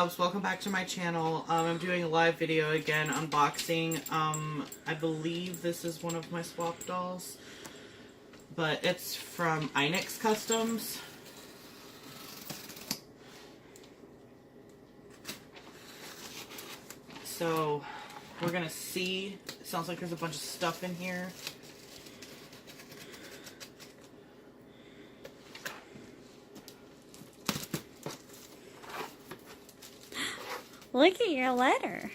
loves, welcome back to my channel. I'm doing a live video again, unboxing. I believe this is one of my swap dolls, but it's from Inex Customs. So we're gonna see. It sounds like there's a bunch of stuff in here. Look at your letter.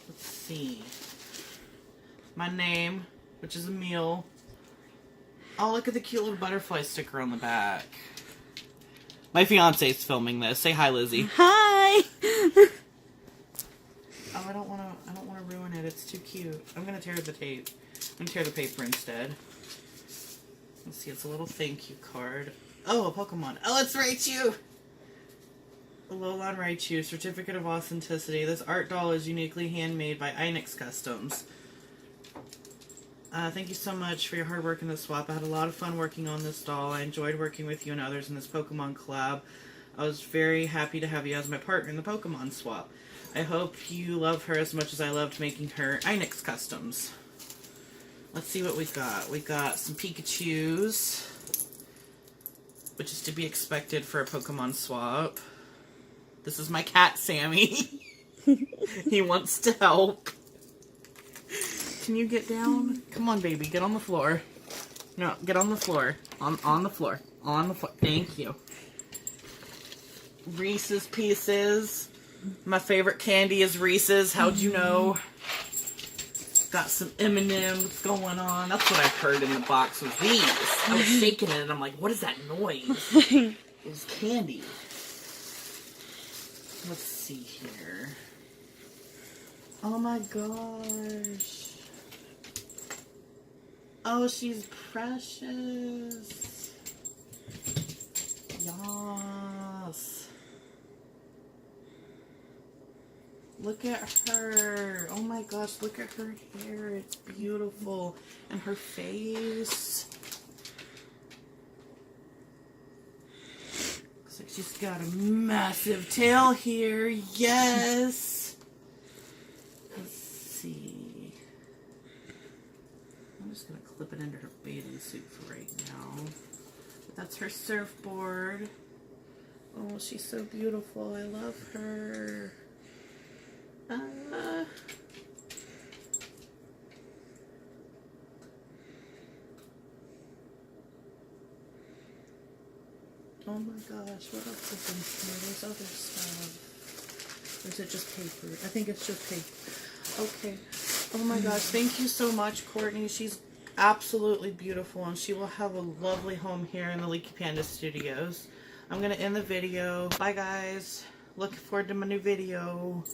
Let's see. My name, which is Emil. Oh, look at the cute little butterfly sticker on the back. My fiance is filming this. Say hi, Lizzie. Hi. Oh, I don't want to ruin it. It's too cute. I'm gonna tear the tape. I'm gonna tear the paper instead. Let's see. It's a little thank you card. Oh, a Pokemon. Oh, it's Raichu. Alolan Raichu, Certificate of Authenticity. This art doll is uniquely handmade by Inex Customs. Thank you so much for your hard work in this swap. I had a lot of fun working on this doll. I enjoyed working with you and others in this Pokemon collab. I was very happy to have you as my partner in the Pokemon swap. I hope you love her as much as I loved making her. Inex Customs. Let's see what we got. We got some Pikachus, which is to be expected for a Pokemon swap. This is my cat, Sammy. He wants to help. Can you get down? Come on, baby. Get on the floor. No, get on the floor. On the floor. On the floor. Thank you. Reese's Pieces. My favorite candy is Reese's. How'd you know? Got some M&M's going on. That's what I heard in the box was these. I was shaking it and I'm like, what is that noise? It was candy. Let's see here. Oh my gosh. Oh, she's precious. Yes. Look at her. Oh my gosh, look at her hair. It's beautiful. And her face. Looks like she's got a massive tail here. Yes. Let's see. I'm just going to clip it into her bathing suit for right now. But that's her surfboard. Oh, she's so beautiful. I love her. Oh my gosh, what else is in here? There's other stuff. Or is it just paper? I think it's just paper. Okay. Oh my gosh, thank you so much, Courtney. She's absolutely beautiful, and she will have a lovely home here in the Leaky Panda Studios. I'm going to end the video. Bye, guys. Looking forward to my new video.